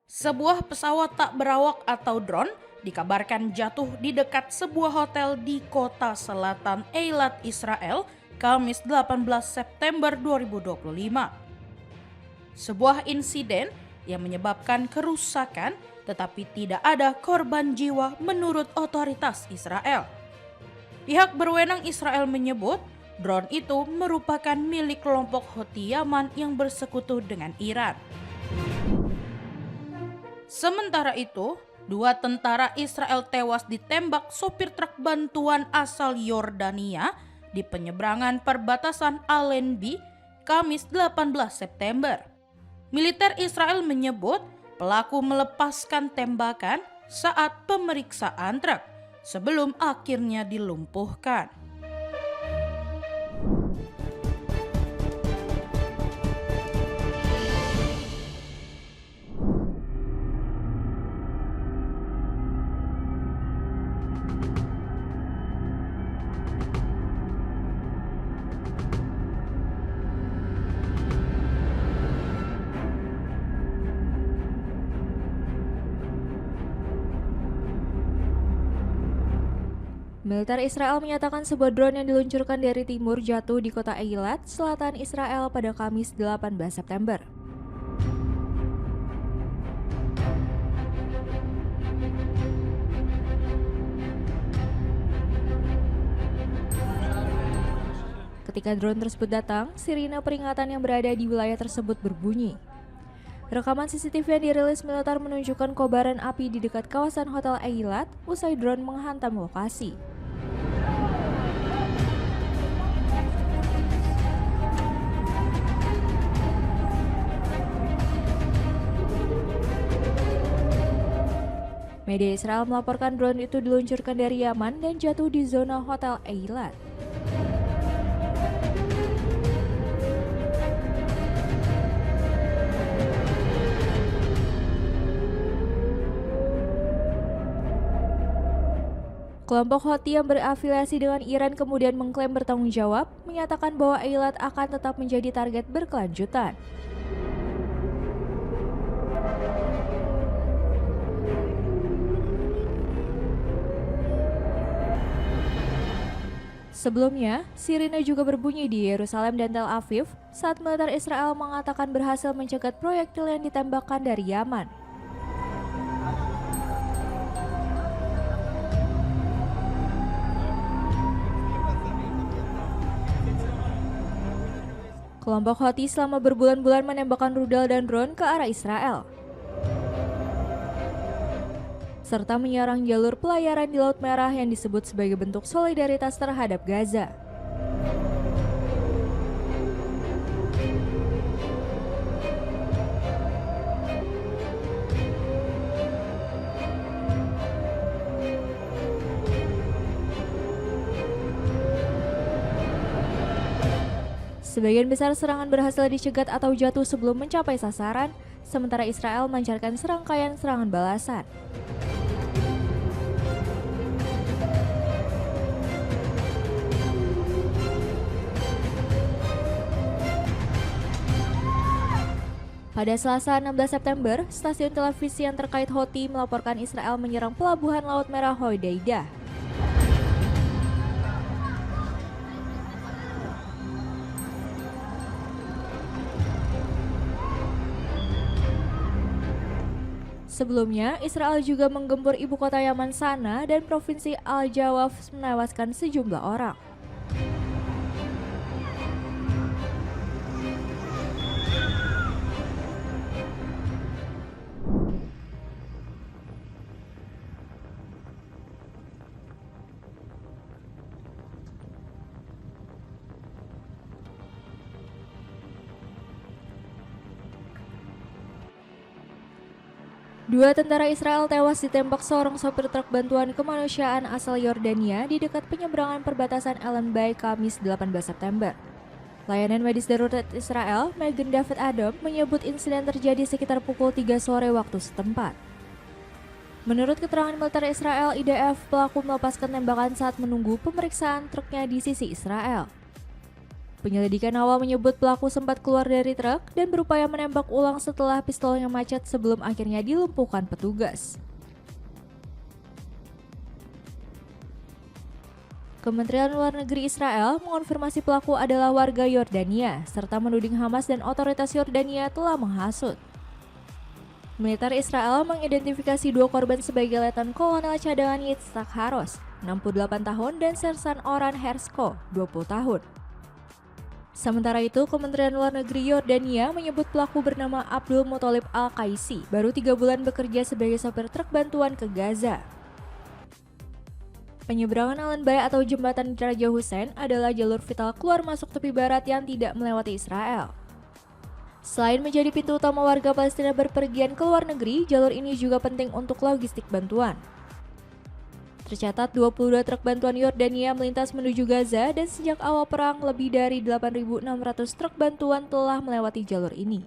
Sebuah pesawat tak berawak atau drone dikabarkan jatuh di dekat sebuah hotel di kota selatan Eilat, Israel, Kamis 18 September 2025. Sebuah insiden yang menyebabkan kerusakan tetapi tidak ada korban jiwa menurut otoritas Israel. Pihak berwenang Israel menyebut drone itu merupakan milik kelompok Houthi Yaman yang bersekutu dengan Iran. Sementara itu, dua tentara Israel tewas ditembak sopir truk bantuan asal Yordania di penyeberangan perbatasan Allenby, Kamis 18 September. Militer Israel menyebut pelaku melepaskan tembakan saat pemeriksaan truk sebelum akhirnya dilumpuhkan. Militer Israel menyatakan sebuah drone yang diluncurkan dari timur jatuh di kota Eilat, selatan Israel pada Kamis 18 September. Ketika drone tersebut datang, sirine peringatan yang berada di wilayah tersebut berbunyi. Rekaman CCTV yang dirilis militer menunjukkan kobaran api di dekat kawasan Hotel Eilat usai drone menghantam lokasi. Media Israel melaporkan drone itu diluncurkan dari Yaman dan jatuh di zona Hotel Eilat. Kelompok Houthi yang berafiliasi dengan Iran kemudian mengklaim bertanggung jawab, menyatakan bahwa Eilat akan tetap menjadi target berkelanjutan. Sebelumnya, sirine juga berbunyi di Yerusalem dan Tel Aviv saat militer Israel mengatakan berhasil mencegat proyektil yang ditembakkan dari Yaman. Kelompok Houthi selama berbulan-bulan menembakkan rudal dan drone ke arah Israel, serta menyerang jalur pelayaran di Laut Merah yang disebut sebagai bentuk solidaritas terhadap Gaza. Sebagian besar serangan berhasil dicegat atau jatuh sebelum mencapai sasaran, sementara Israel melancarkan serangkaian serangan balasan. Pada Selasa 16 September, stasiun televisi yang terkait Houthi melaporkan Israel menyerang pelabuhan Laut Merah Hodeidah. Sebelumnya, Israel juga menggempur ibu kota Yaman Sana dan provinsi Al-Jawaf menewaskan sejumlah orang. Dua tentara Israel tewas ditembak seorang sopir truk bantuan kemanusiaan asal Yordania di dekat penyeberangan perbatasan Allenby, Kamis 18 September. Layanan medis darurat Israel, Magen David Adom, menyebut insiden terjadi sekitar pukul 3 sore waktu setempat. Menurut keterangan militer Israel, IDF, pelaku melepaskan tembakan saat menunggu pemeriksaan truknya di sisi Israel. Penyelidikan awal menyebut pelaku sempat keluar dari truk dan berupaya menembak ulang setelah pistolnya macet sebelum akhirnya dilumpuhkan petugas. Kementerian Luar Negeri Israel mengonfirmasi pelaku adalah warga Yordania, serta menuding Hamas dan otoritas Yordania telah menghasut. Militer Israel mengidentifikasi dua korban sebagai Letnan Kolonel Cadangan Yitzhak Haros, 68 tahun, dan Sersan Oran Hersko, 20 tahun. Sementara itu, Kementerian Luar Negeri Yordania menyebut pelaku bernama Abdul Muthalib Al-Qaisi, baru 3 bulan bekerja sebagai sopir truk bantuan ke Gaza. Penyeberangan Alan Bay atau Jembatan Raja Hussein adalah jalur vital keluar masuk tepi barat yang tidak melewati Israel. Selain menjadi pintu utama warga Palestina berpergian ke luar negeri, jalur ini juga penting untuk logistik bantuan. Tercatat 22 truk bantuan Yordania melintas menuju Gaza dan sejak awal perang lebih dari 8.600 truk bantuan telah melewati jalur ini.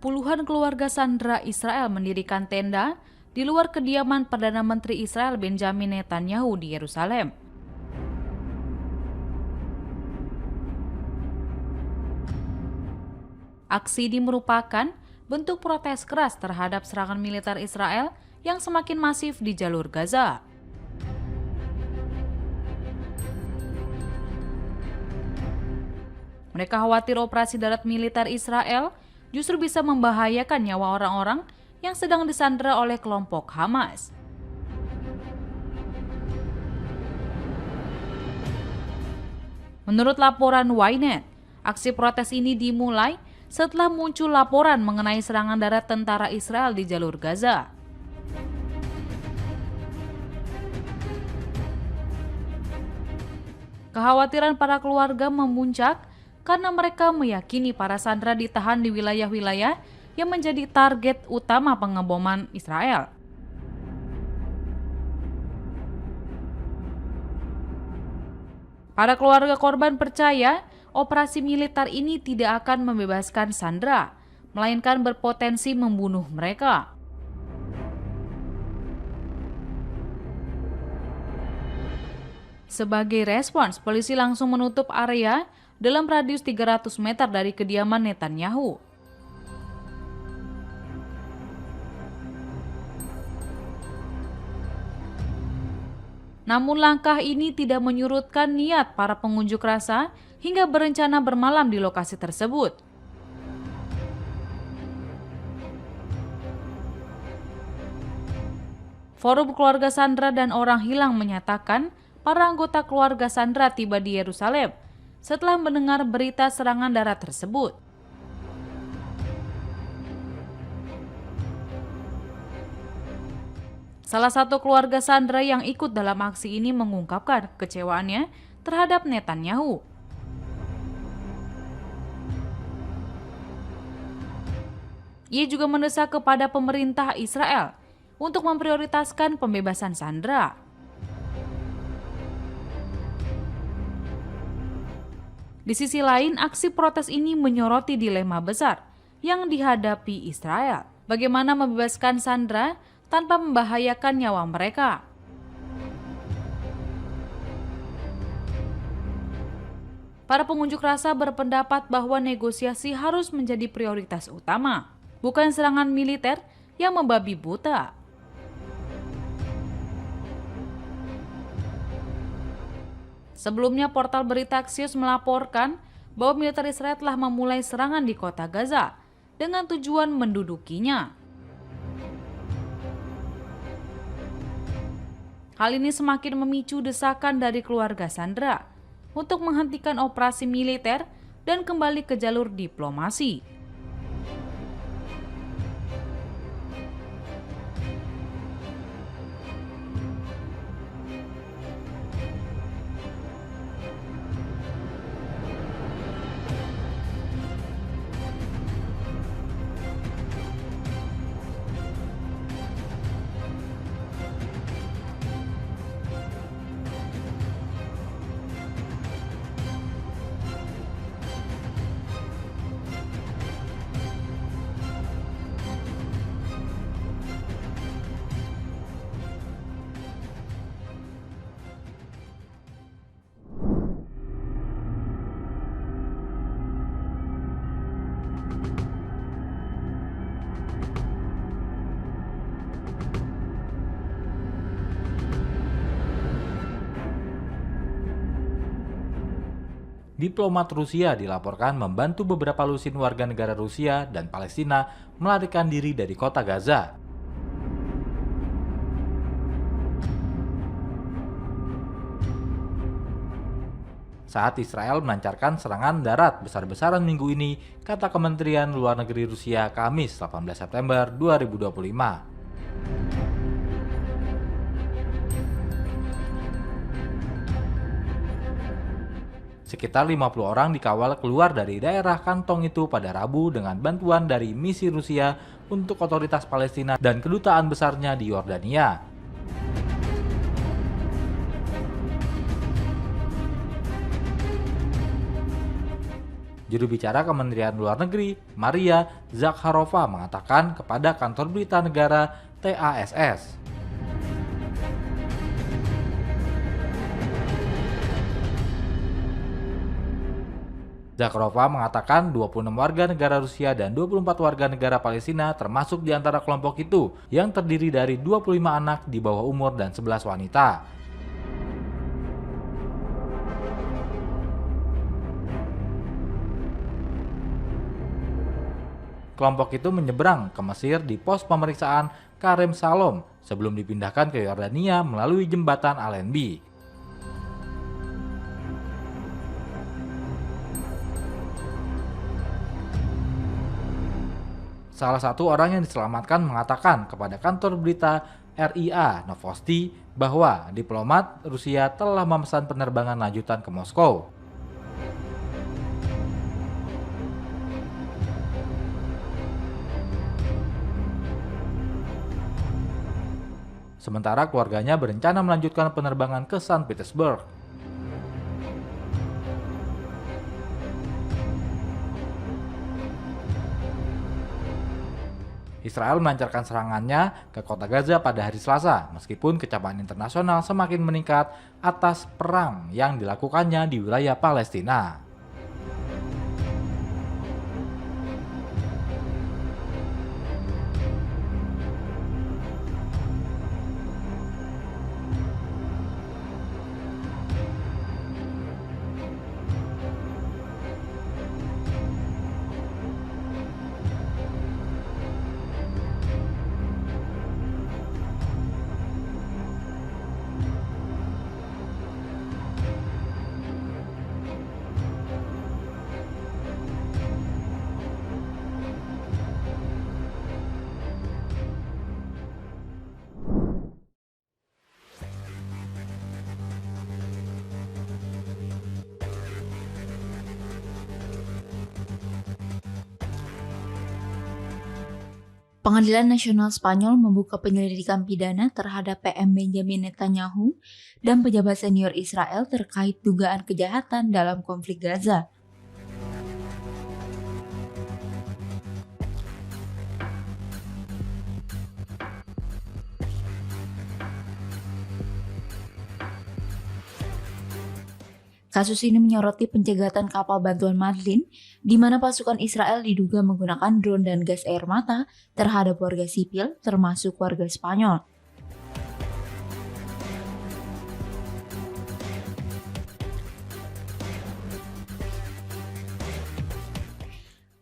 Puluhan keluarga sandera Israel mendirikan tenda di luar kediaman Perdana Menteri Israel Benjamin Netanyahu di Yerusalem. Aksi ini merupakan bentuk protes keras terhadap serangan militer Israel yang semakin masif di jalur Gaza. Mereka khawatir operasi darat militer Israel justru bisa membahayakan nyawa orang-orang yang sedang disandera oleh kelompok Hamas. Menurut laporan Ynet, aksi protes ini dimulai setelah muncul laporan mengenai serangan darat tentara Israel di jalur Gaza. Kekhawatiran para keluarga memuncak karena mereka meyakini para sandera ditahan di wilayah-wilayah yang menjadi target utama pengeboman Israel. Para keluarga korban percaya operasi militer ini tidak akan membebaskan sandera, melainkan berpotensi membunuh mereka. Sebagai respons, polisi langsung menutup area dalam radius 300 meter dari kediaman Netanyahu. Namun langkah ini tidak menyurutkan niat para pengunjuk rasa hingga berencana bermalam di lokasi tersebut. Forum Keluarga Sandera dan Orang Hilang menyatakan para anggota keluarga sandera tiba di Yerusalem setelah mendengar berita serangan darat tersebut. Salah satu keluarga sandera yang ikut dalam aksi ini mengungkapkan kekecewaannya terhadap Netanyahu. Ia juga mendesak kepada pemerintah Israel untuk memprioritaskan pembebasan sandera. Di sisi lain, aksi protes ini menyoroti dilema besar yang dihadapi Israel. Bagaimana membebaskan sandera tanpa membahayakan nyawa mereka? Para pengunjuk rasa berpendapat bahwa negosiasi harus menjadi prioritas utama, bukan serangan militer yang membabi buta. Sebelumnya, portal berita Axios melaporkan bahwa militer Israel telah memulai serangan di kota Gaza dengan tujuan mendudukinya. Hal ini semakin memicu desakan dari keluarga sandera untuk menghentikan operasi militer dan kembali ke jalur diplomasi. Diplomat Rusia dilaporkan membantu beberapa lusin warga negara Rusia dan Palestina melarikan diri dari kota Gaza. Saat Israel melancarkan serangan darat besar-besaran minggu ini, kata Kementerian Luar Negeri Rusia Kamis 18 September 2025. Sekitar 50 orang dikawal keluar dari daerah kantong itu pada Rabu dengan bantuan dari misi Rusia untuk otoritas Palestina dan kedutaan besarnya di Yordania. Juru bicara Kementerian Luar Negeri, Maria Zakharova, mengatakan kepada kantor berita negara TASS. Zakharova mengatakan 26 warga negara Rusia dan 24 warga negara Palestina termasuk di antara kelompok itu yang terdiri dari 25 anak di bawah umur dan 11 wanita. Kelompok itu menyeberang ke Mesir di pos pemeriksaan Karem Shalom sebelum dipindahkan ke Yordania melalui jembatan Allenby. Salah satu orang yang diselamatkan mengatakan kepada kantor berita RIA Novosti bahwa diplomat Rusia telah memesan penerbangan lanjutan ke Moskow. Sementara keluarganya berencana melanjutkan penerbangan ke St. Petersburg. Israel melancarkan serangannya ke kota Gaza pada hari Selasa, meskipun kecaman internasional semakin meningkat atas perang yang dilakukannya di wilayah Palestina. Pengadilan Nasional Spanyol membuka penyelidikan pidana terhadap PM Benjamin Netanyahu dan pejabat senior Israel terkait dugaan kejahatan dalam konflik Gaza. Kasus ini menyoroti pencegatan kapal bantuan Madlin, di mana pasukan Israel diduga menggunakan drone dan gas air mata terhadap warga sipil, termasuk warga Spanyol.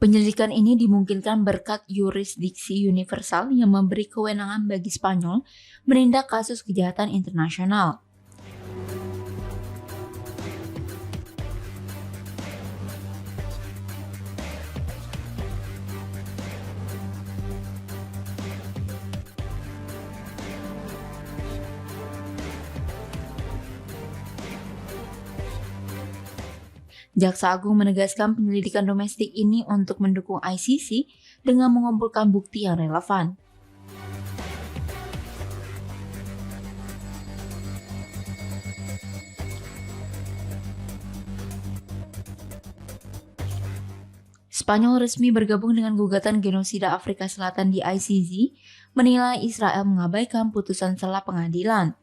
Penyelidikan ini dimungkinkan berkat yurisdiksi universal yang memberi kewenangan bagi Spanyol menindak kasus kejahatan internasional. Jaksa Agung menegaskan penyelidikan domestik ini untuk mendukung ICC dengan mengumpulkan bukti yang relevan. Spanyol resmi bergabung dengan gugatan genosida Afrika Selatan di ICC, menilai Israel mengabaikan putusan sela pengadilan.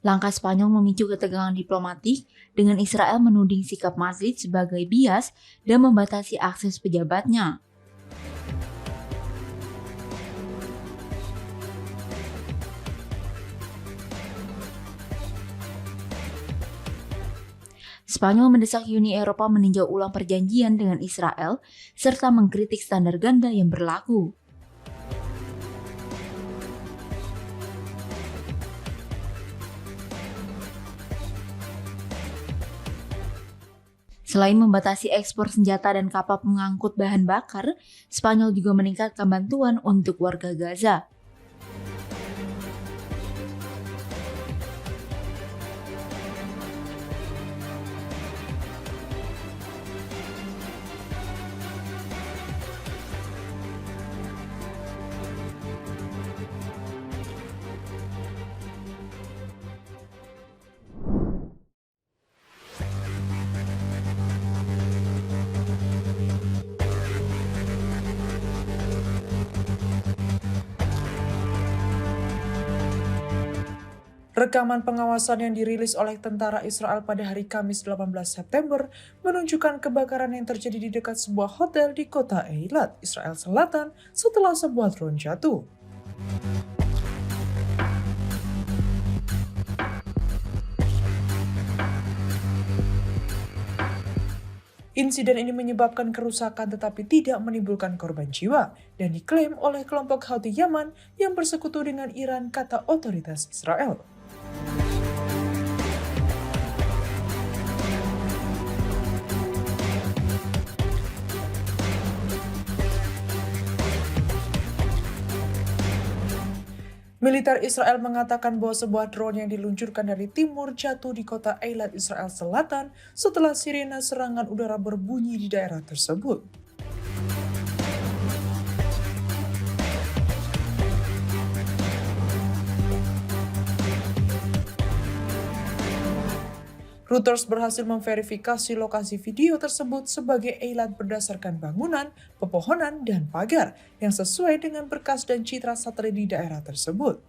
Langkah Spanyol memicu ketegangan diplomatik dengan Israel menuding sikap Madrid sebagai bias dan membatasi akses pejabatnya. Spanyol mendesak Uni Eropa meninjau ulang perjanjian dengan Israel serta mengkritik standar ganda yang berlaku. Selain membatasi ekspor senjata dan kapal pengangkut bahan bakar, Spanyol juga meningkatkan bantuan untuk warga Gaza. Rekaman pengawasan yang dirilis oleh tentara Israel pada hari Kamis 18 September menunjukkan kebakaran yang terjadi di dekat sebuah hotel di kota Eilat, Israel Selatan setelah sebuah drone jatuh. Insiden ini menyebabkan kerusakan tetapi tidak menimbulkan korban jiwa dan diklaim oleh kelompok Houthi Yaman yang bersekutu dengan Iran, kata otoritas Israel. Militer Israel mengatakan bahwa sebuah drone yang diluncurkan dari timur jatuh di kota Eilat, Israel Selatan setelah sirena serangan udara berbunyi di daerah tersebut. Reuters berhasil memverifikasi lokasi video tersebut sebagai Eilat berdasarkan bangunan, pepohonan, dan pagar yang sesuai dengan berkas dan citra satelit di daerah tersebut.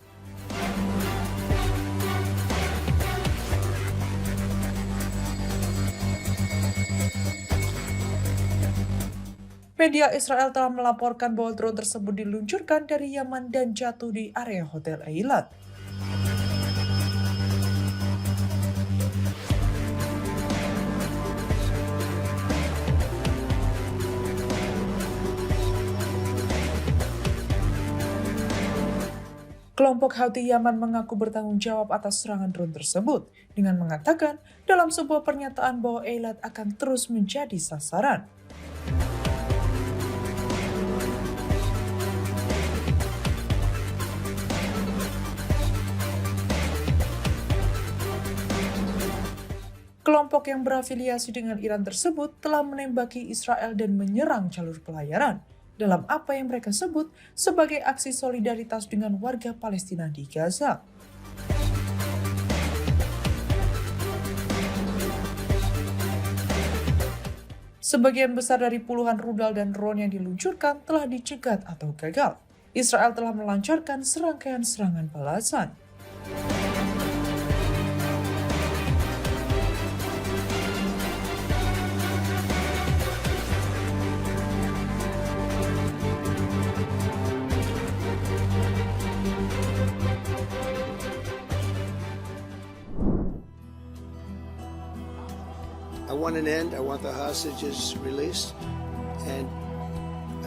Media Israel telah melaporkan bahwa drone tersebut diluncurkan dari Yaman dan jatuh di area Hotel Eilat. Kelompok Houthi Yaman mengaku bertanggung jawab atas serangan drone tersebut dengan mengatakan dalam sebuah pernyataan bahwa Eilat akan terus menjadi sasaran. Kelompok yang berafiliasi dengan Iran tersebut telah menembaki Israel dan menyerang jalur pelayaran dalam apa yang mereka sebut sebagai aksi solidaritas dengan warga Palestina di Gaza. Sebagian besar dari puluhan rudal dan drone yang diluncurkan telah dicegat atau gagal. Israel telah melancarkan serangkaian serangan balasan. I want an end. I want the hostages released, and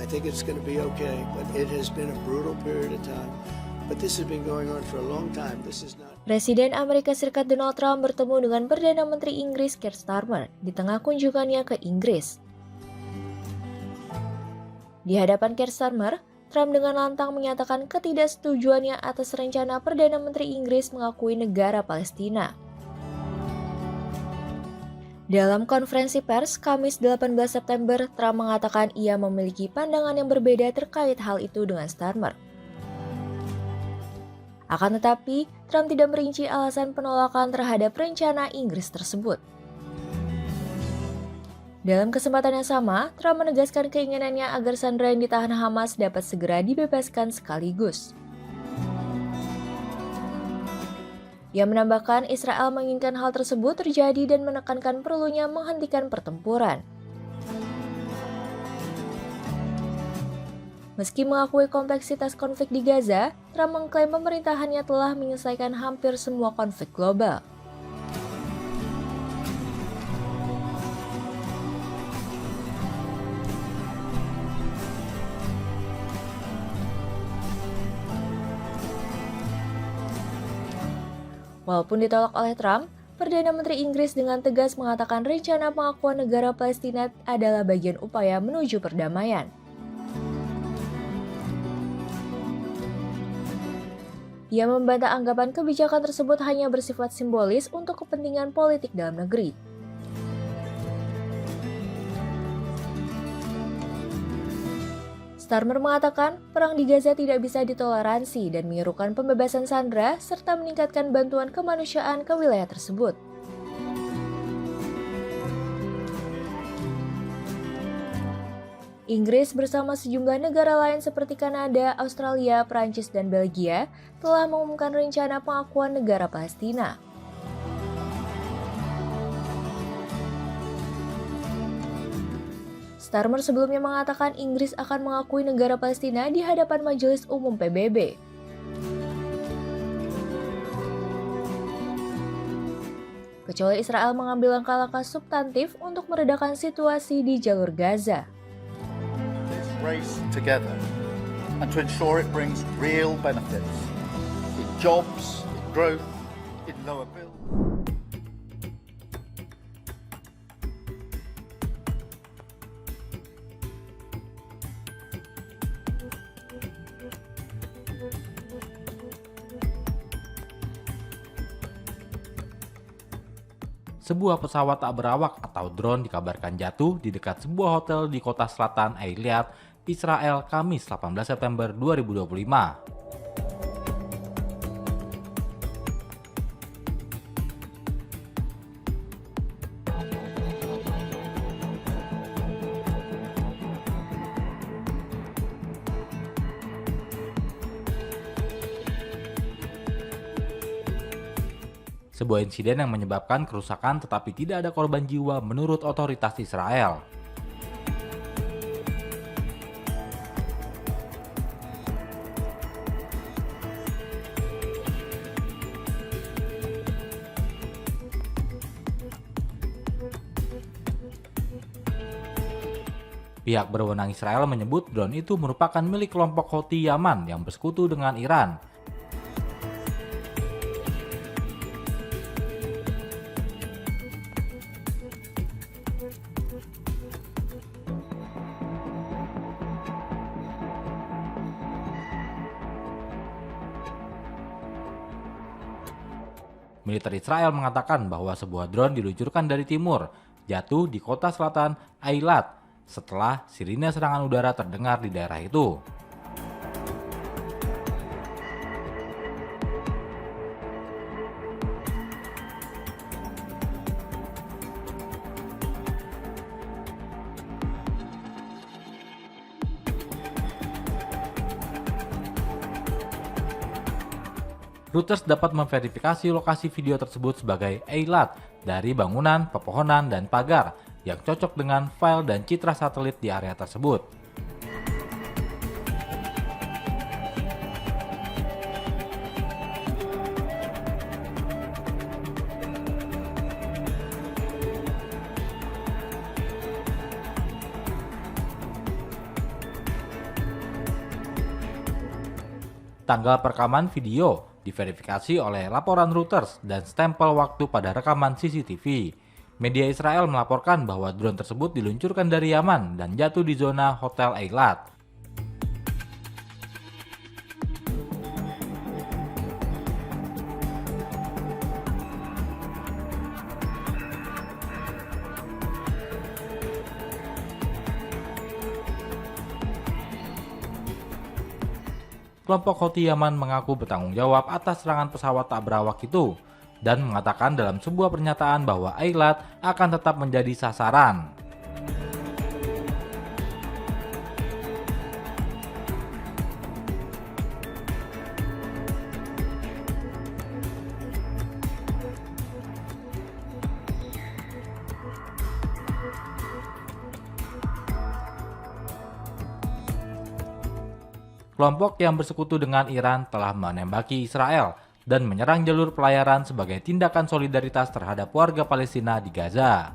I think it's going to be okay. But it has been a brutal period of time. But this has been going on for a long time. This is not. Presiden Amerika Serikat Donald Trump bertemu dengan Perdana Menteri Inggris Keir Starmer di tengah kunjungannya ke Inggris. Di hadapan Keir Starmer, Trump dengan lantang menyatakan ketidaksetujuannya atas rencana Perdana Menteri Inggris mengakui negara Palestina. Dalam konferensi pers Kamis 18 September, Trump mengatakan ia memiliki pandangan yang berbeda terkait hal itu dengan Starmer. Akan tetapi, Trump tidak merinci alasan penolakan terhadap rencana Inggris tersebut. Dalam kesempatan yang sama, Trump menegaskan keinginannya agar sandera yang ditahan Hamas dapat segera dibebaskan sekaligus. Ia menambahkan Israel menginginkan hal tersebut terjadi dan menekankan perlunya menghentikan pertempuran. Meski mengakui kompleksitas konflik di Gaza, Trump mengklaim pemerintahannya telah menyelesaikan hampir semua konflik global. Walaupun ditolak oleh Trump, Perdana Menteri Inggris dengan tegas mengatakan rencana pengakuan negara Palestina adalah bagian upaya menuju perdamaian. Ia membantah anggapan kebijakan tersebut hanya bersifat simbolis untuk kepentingan politik dalam negeri. Starmer mengatakan perang di Gaza tidak bisa ditoleransi dan menyerukan pembebasan sandera serta meningkatkan bantuan kemanusiaan ke wilayah tersebut. Inggris bersama sejumlah negara lain seperti Kanada, Australia, Prancis, dan Belgia telah mengumumkan rencana pengakuan negara Palestina. Starmer sebelumnya mengatakan Inggris akan mengakui negara Palestina di hadapan Majelis Umum PBB. Kecuali Israel mengambil langkah-langkah substantif untuk meredakan situasi di jalur Gaza. Race together and to ensure it brings real benefits in jobs, in growth, in lower bills. Sebuah pesawat tak berawak atau drone dikabarkan jatuh di dekat sebuah hotel di kota selatan Eilat, Israel, Kamis 18 September 2025. Sebuah insiden yang menyebabkan kerusakan tetapi tidak ada korban jiwa menurut otoritas Israel. Pihak berwenang Israel menyebut drone itu merupakan milik kelompok Houthi Yaman yang bersekutu dengan Iran. Militer Israel mengatakan bahwa sebuah drone diluncurkan dari timur, jatuh di kota selatan Eilat setelah sirine serangan udara terdengar di daerah itu. Reuters dapat memverifikasi lokasi video tersebut sebagai Eilat dari bangunan, pepohonan, dan pagar yang cocok dengan file dan citra satelit di area tersebut. Tanggal perekaman video diverifikasi oleh laporan Reuters dan stempel waktu pada rekaman CCTV. Media Israel melaporkan bahwa drone tersebut diluncurkan dari Yaman dan jatuh di zona Hotel Eilat. Kelompok Houthi Yaman mengaku bertanggung jawab atas serangan pesawat tak berawak itu dan mengatakan dalam sebuah pernyataan bahwa Eilat akan tetap menjadi sasaran. Kelompok yang bersekutu dengan Iran telah menembaki Israel dan menyerang jalur pelayaran sebagai tindakan solidaritas terhadap warga Palestina di Gaza.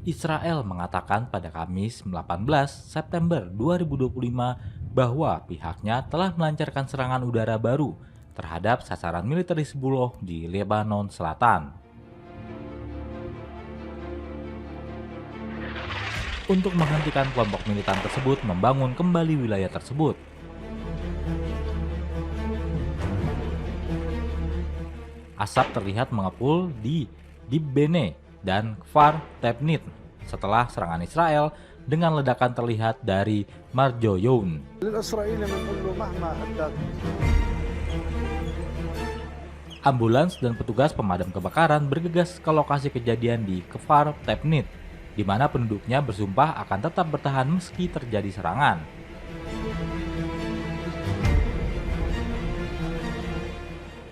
Israel mengatakan pada Kamis 18 September 2025 bahwa pihaknya telah melancarkan serangan udara baru terhadap sasaran militer Hizbullah di Lebanon Selatan. Untuk menghentikan kelompok militan tersebut membangun kembali wilayah tersebut. Asap terlihat mengepul di Dibene dan Kfar Tebnit setelah serangan Israel dengan ledakan terlihat dari Marjoyoun. Ambulans dan petugas pemadam kebakaran bergegas ke lokasi kejadian di Kfar Tebnit, di mana penduduknya bersumpah akan tetap bertahan meski terjadi serangan.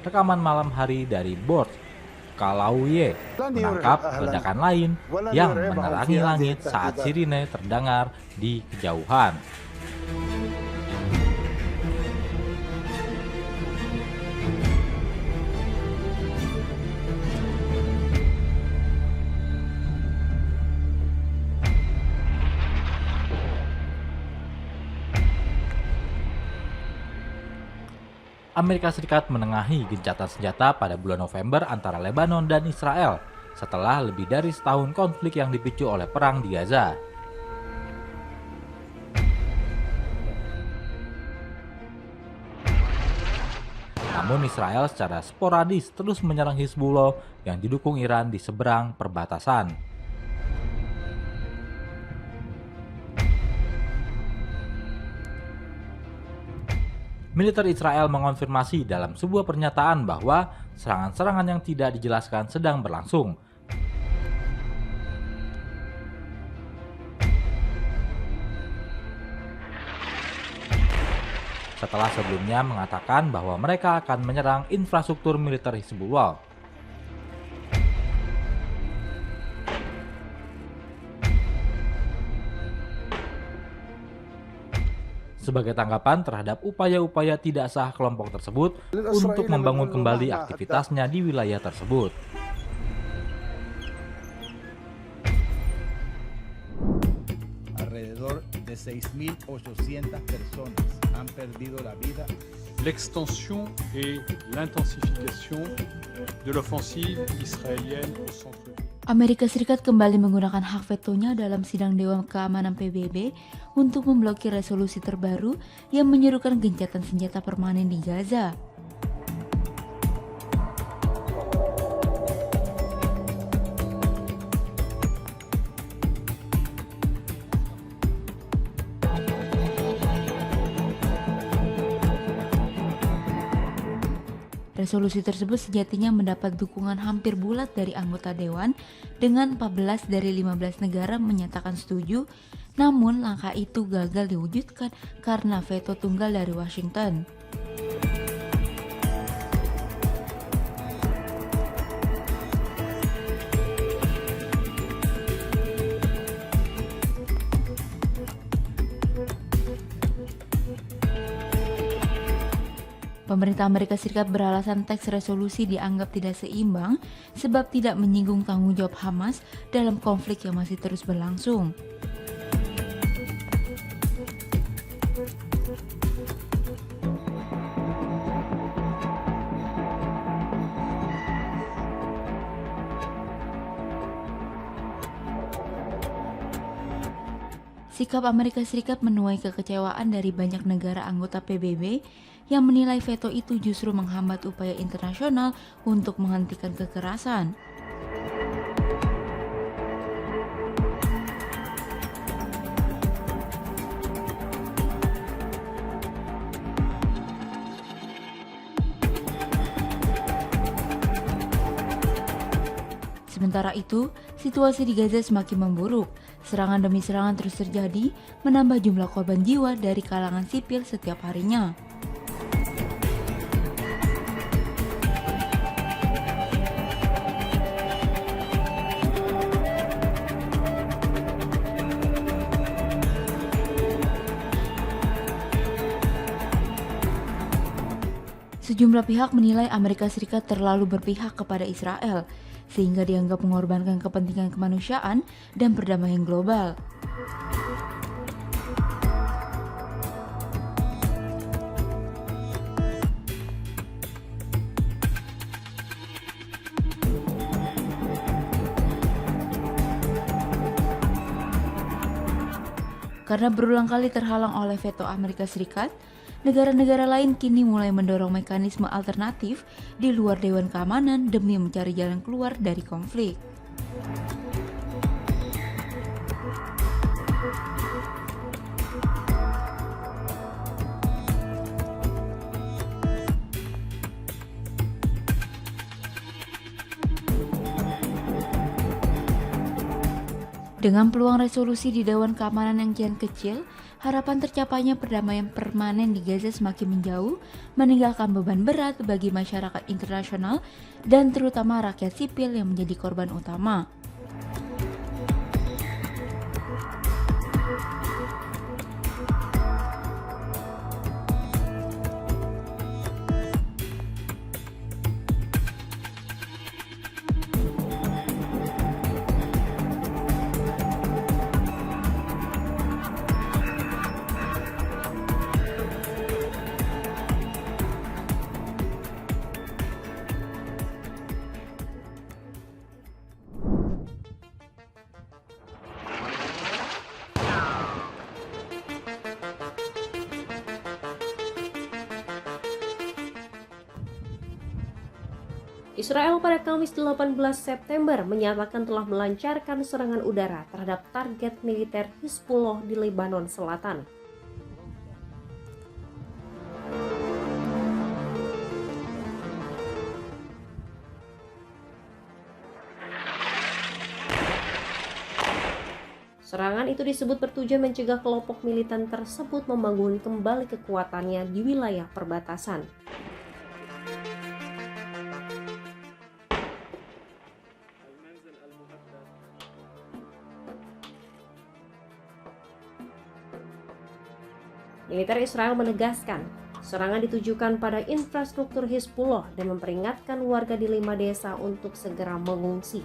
Rekaman malam hari dari Bord Kalauye menangkap ledakan lain yang menerangi langit saat sirine terdengar di kejauhan. Amerika Serikat menengahi gencatan senjata pada bulan November antara Lebanon dan Israel setelah lebih dari setahun konflik yang dipicu oleh perang di Gaza. Namun Israel secara sporadis terus menyerang Hizbullah yang didukung Iran di seberang perbatasan. Militer Israel mengonfirmasi dalam sebuah pernyataan bahwa serangan-serangan yang tidak dijelaskan sedang berlangsung. Setelah sebelumnya mengatakan bahwa mereka akan menyerang infrastruktur militer Hizbullah. Sebagai tanggapan terhadap upaya-upaya tidak sah kelompok tersebut untuk membangun kembali aktivitasnya di wilayah tersebut. Alrededor de 6.800 personas han perdido la vida. L'extension et l'intensification de l'offensive israélienne au centre-ville. Amerika Serikat kembali menggunakan hak vetonya dalam sidang Dewan Keamanan PBB untuk memblokir resolusi terbaru yang menyerukan gencatan senjata permanen di Gaza. Resolusi tersebut sejatinya mendapat dukungan hampir bulat dari anggota dewan dengan 14 dari 15 negara menyatakan setuju, namun langkah itu gagal diwujudkan karena veto tunggal dari Washington. Pemerintah Amerika Serikat beralasan teks resolusi dianggap tidak seimbang sebab tidak menyinggung tanggung jawab Hamas dalam konflik yang masih terus berlangsung. Sikap Amerika Serikat menuai kekecewaan dari banyak negara anggota PBB yang menilai veto itu justru menghambat upaya internasional untuk menghentikan kekerasan. Sementara itu, situasi di Gaza semakin memburuk. Serangan demi serangan terus terjadi, menambah jumlah korban jiwa dari kalangan sipil setiap harinya. Sejumlah pihak menilai Amerika Serikat terlalu berpihak kepada Israel, sehingga dianggap mengorbankan kepentingan kemanusiaan dan perdamaian global. Karena berulang kali terhalang oleh veto Amerika Serikat, negara-negara lain kini mulai mendorong mekanisme alternatif di luar Dewan Keamanan demi mencari jalan keluar dari konflik. Dengan peluang resolusi di Dewan Keamanan yang kian kecil, harapan tercapainya perdamaian permanen di Gaza semakin menjauh, meninggalkan beban berat bagi masyarakat internasional dan terutama rakyat sipil yang menjadi korban utama. Israel pada Kamis 18 September menyatakan telah melancarkan serangan udara terhadap target militer Hizbullah di Lebanon Selatan. Serangan itu disebut bertujuan mencegah kelompok militan tersebut membangun kembali kekuatannya di wilayah perbatasan. Militer Israel menegaskan, serangan ditujukan pada infrastruktur Hizbullah dan memperingatkan warga di 5 desa untuk segera mengungsi.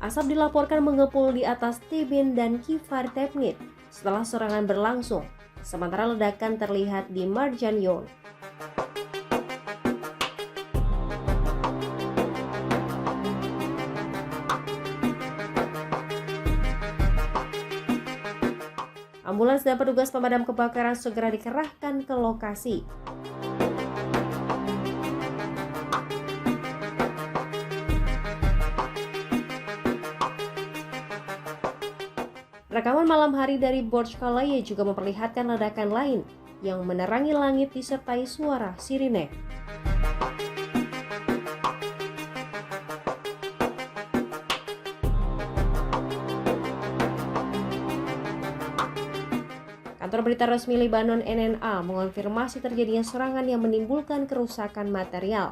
Asap dilaporkan mengepul di atas Tebin dan Kifar Tebnit setelah serangan berlangsung, sementara ledakan terlihat di Marjanyon. Ambulans dan petugas pemadam kebakaran segera dikerahkan ke lokasi. Rekaman malam hari dari Burj Khalifa juga memperlihatkan ledakan lain yang menerangi langit disertai suara sirine. Kantor berita resmi Lebanon NNA mengonfirmasi terjadinya serangan yang menimbulkan kerusakan material.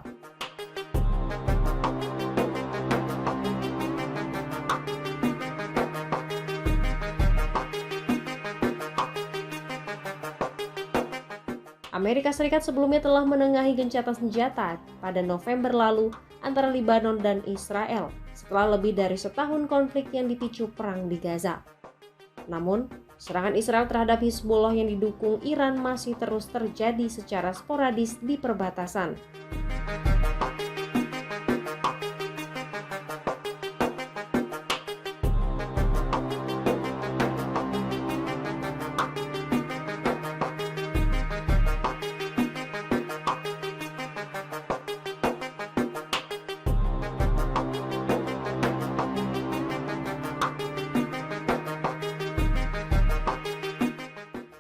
Amerika Serikat sebelumnya telah menengahi gencatan senjata pada November lalu antara Lebanon dan Israel setelah lebih dari setahun konflik yang dipicu perang di Gaza. Namun, serangan Israel terhadap Hizbullah yang didukung Iran masih terus terjadi secara sporadis di perbatasan.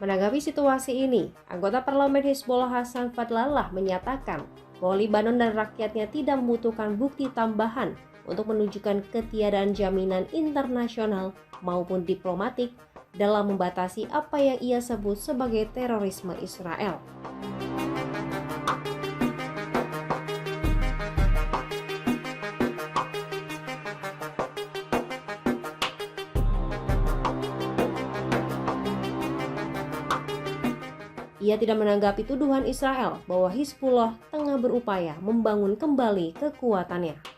Menanggapi situasi ini, anggota parlemen Hizbullah Hassan Fadlallah menyatakan bahwa Lebanon dan rakyatnya tidak membutuhkan bukti tambahan untuk menunjukkan ketiadaan jaminan internasional maupun diplomatik dalam membatasi apa yang ia sebut sebagai terorisme Israel. Ia tidak menanggapi tuduhan Israel bahwa Hizbullah tengah berupaya membangun kembali kekuatannya.